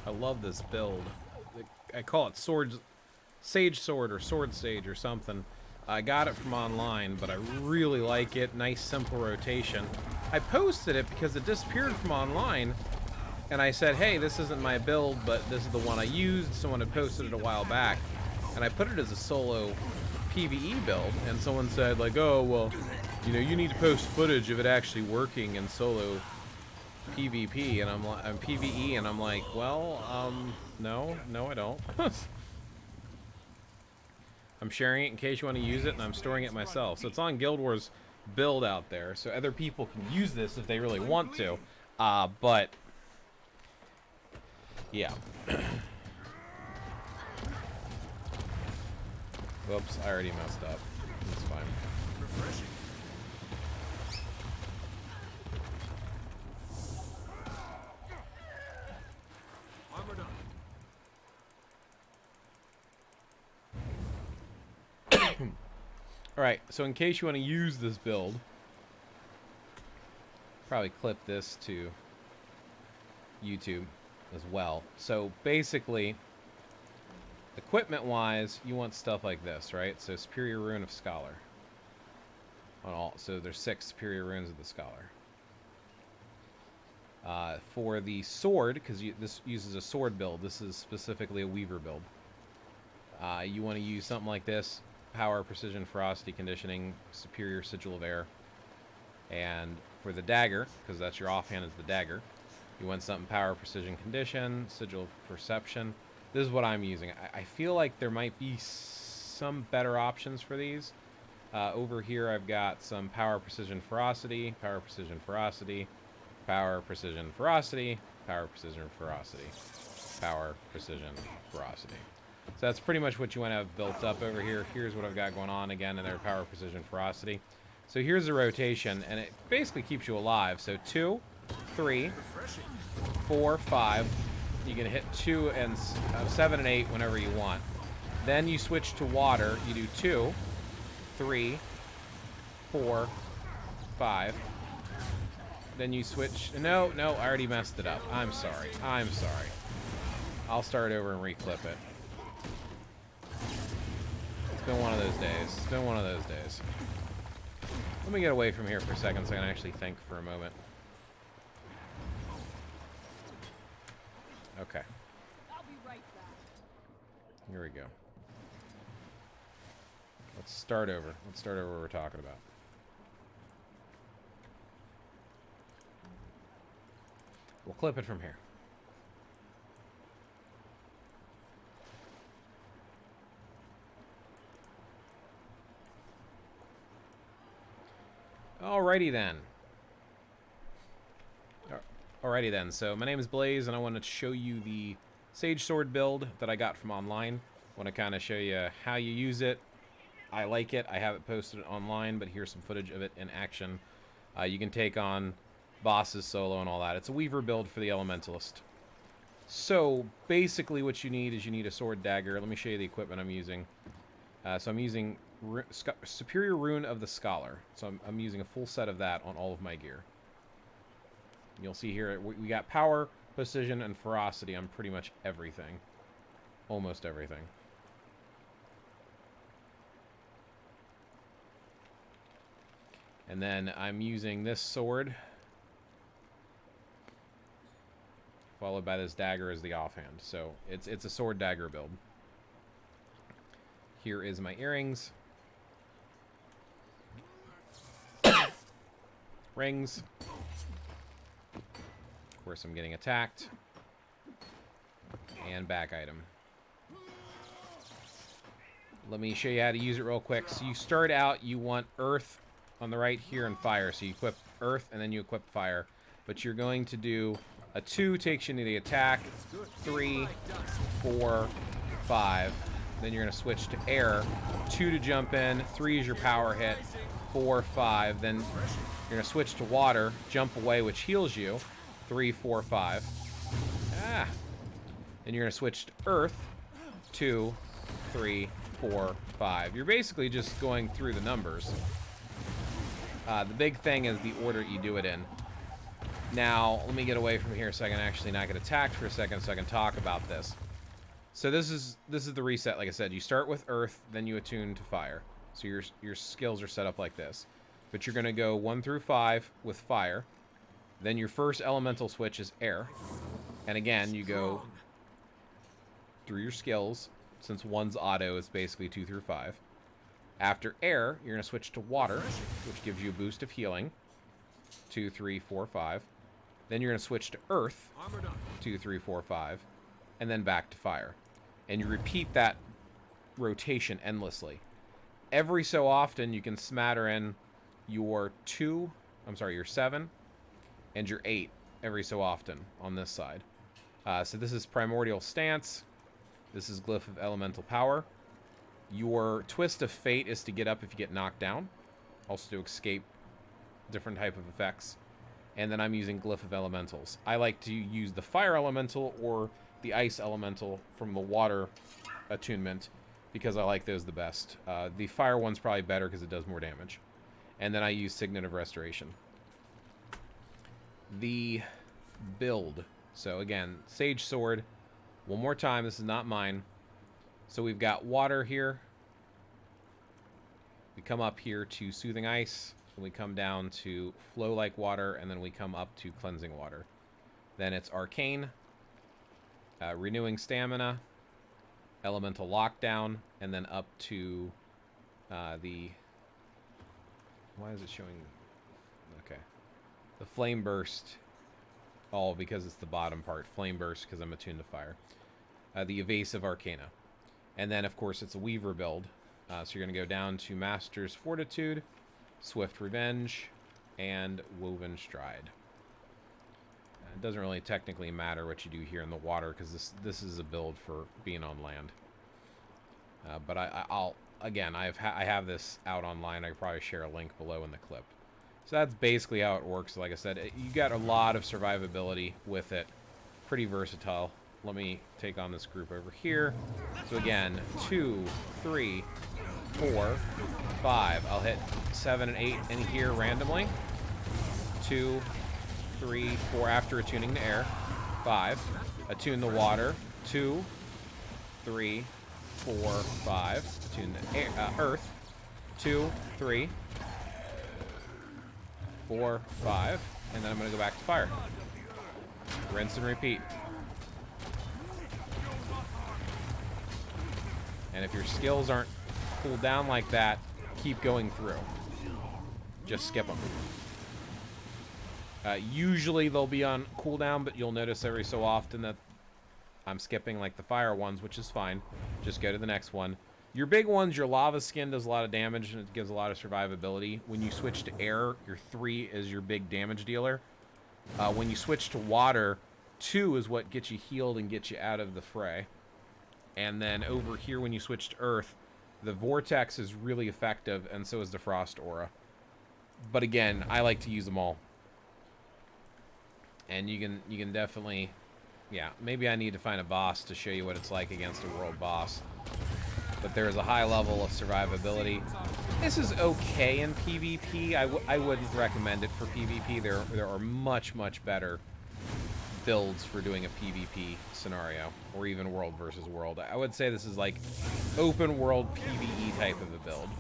I love this build. I call it Sage Sword or Sword Sage or something. I got it from online, but I really like it. Nice, simple rotation. I posted it because it disappeared from online, and I said, hey, this isn't my build, but this is the one I used. Someone had posted it a while back, and I put it as a solo PVE build, and someone said, like, oh, well, you know, you need to post footage of it actually working in solo PvP, and I'm PvE, and I'm like, well, no, I don't. I'm sharing it in case you want to use it, and I'm storing it myself. So it's on Guild Wars build out there, so other people can use this if they really want to. But yeah. Whoops, I already messed up. That's fine. Refreshing. Armored up. Alright, so in case you want to use this build, probably clip this to YouTube as well. So basically, equipment-wise, you want stuff like this, right? So Superior Rune of Scholar. On all, so there's 6 Superior Runes of the Scholar. For the sword, because this uses a sword build, this is specifically a Weaver build. You want to use something like this. Power, Precision, Ferocity, Conditioning, Superior Sigil of Air. And for the dagger, because that's your offhand is the dagger, you want something Power, Precision, Condition, Sigil of Perception. This is what I'm using. I feel like there might be some better options for these. Over here I've got some Power, Precision, Ferocity, Power, Precision, Ferocity, Power, Precision, Ferocity, Power, Precision, Ferocity, Power, Precision, Ferocity. So that's pretty much what you want to have built up over here. Here's what I've got going on again in their Power, Precision, Ferocity. So here's the rotation, and it basically keeps you alive. So 2, 3, 4, 5. You can hit 2 and 7 and 8 whenever you want. Then you switch to water. You do 2, 3, 4, 5. Then you switch. No, I already messed it up. I'm sorry. I'll start over and reclip it. It's been one of those days. Let me get away from here for a second so I can actually think for a moment. Okay. I'll be right back. Here we go. Let's start over. Let's start over what we're talking about. We'll clip it from here. Alrighty then. So my name is Blaze, and I want to show you the Sage Sword build that I got from online. I want to kind of show you how you use it. I like it. I have it posted online, but here's some footage of it in action. You can take on bosses solo and all that. It's a Weaver build for the Elementalist. So basically what you need is you need a sword dagger. Let me show you the equipment I'm using. So I'm using Superior Rune of the Scholar. So I'm using a full set of that on all of my gear. You'll see here we got Power, Precision, and Ferocity on pretty much everything. Almost everything. And then I'm using this sword, followed by this dagger as the offhand. So it's a sword dagger build. Here is my earrings. Rings. Of course, I'm getting attacked. And back item. Let me show you how to use it real quick. So you start out, you want earth on the right here and fire. So you equip earth and then you equip fire. But you're going to do A 2 takes you into the attack. 3, 4, 5. Then you're going to switch to air. 2 to jump in. 3 is your power hit. 4, 5. Then you're going to switch to water. Jump away, which heals you. 3, 4, 5. Ah. Then you're going to switch to earth. 2, 3, 4, 5. You're basically just going through the numbers. The big thing is the order you do it in. Now, let me get away from here so I can actually not get attacked for a second so I can talk about this. So this is the reset. Like I said, you start with earth, then you attune to fire. So your skills are set up like this. But you're going to go 1 through 5 with fire. Then your first elemental switch is air. And again, you go through your skills. Since 1's auto, it's basically 2 through 5. After air, you're going to switch to water, which gives you a boost of healing. 2, 3, 4, 5. Then you're going to switch to earth. 2, 3, 4, 5. And then back to fire. And you repeat that rotation endlessly. Every so often, you can smatter in your 7 and your 8 every so often on this side. So this is Primordial Stance. This is Glyph of Elemental Power. Your Twist of Fate is to get up if you get knocked down. Also to escape different type of effects. And then I'm using Glyph of Elementals. I like to use the Fire Elemental or the Ice Elemental from the Water attunement because I like those the best. The Fire one's probably better because it does more damage. And then I use Signet of Restoration. The build. So again, Sage Sword. One more time, this is not mine. So we've got water here. We come up here to Soothing Ice. And we come down to Flow Like Water. And then we come up to Cleansing Water. Then it's Arcane. Renewing Stamina. Elemental Lockdown. And then up to the... Why is it showing... Okay. The Flame Burst. All because it's the bottom part. Flame Burst because I'm attuned to fire. The Evasive Arcana. And then, of course, it's a Weaver build. So you're going to go down to Master's Fortitude, Swift Revenge, and Woven Stride. It doesn't really technically matter what you do here in the water because this is a build for being on land. But I'll again, I have this out online. I could probably share a link below in the clip. So that's basically how it works. Like I said, you got a lot of survivability with it. Pretty versatile. Let me take on this group over here. So again, 2, 3, 4, 5. I'll hit 7 and 8 in here randomly. 2, 3, 4 after attuning to air. 5. Attune the water. 2, 3, 4, 5. Attune the air, earth. 2, 3, 4, 5. And then I'm going to go back to fire. Rinse and repeat. And if your skills aren't cooled down like that, keep going through. Just skip them. Usually they'll be on cooldown, but you'll notice every so often that I'm skipping like the fire ones, which is fine. Just go to the next one. Your big ones, your lava skin does a lot of damage and it gives a lot of survivability. When you switch to air, your 3 is your big damage dealer. When you switch to water, 2 is what gets you healed and gets you out of the fray. And then over here, when you switch to earth, the vortex is really effective, and so is the frost aura. But again, I like to use them all. And you can definitely, yeah, maybe I need to find a boss to show you what it's like against a world boss. But there's a high level of survivability. This is okay in PvP. I wouldn't recommend it for PvP. There are much better builds for doing a PvP scenario, or even world versus world. I would say this is like open world PvE type of a build.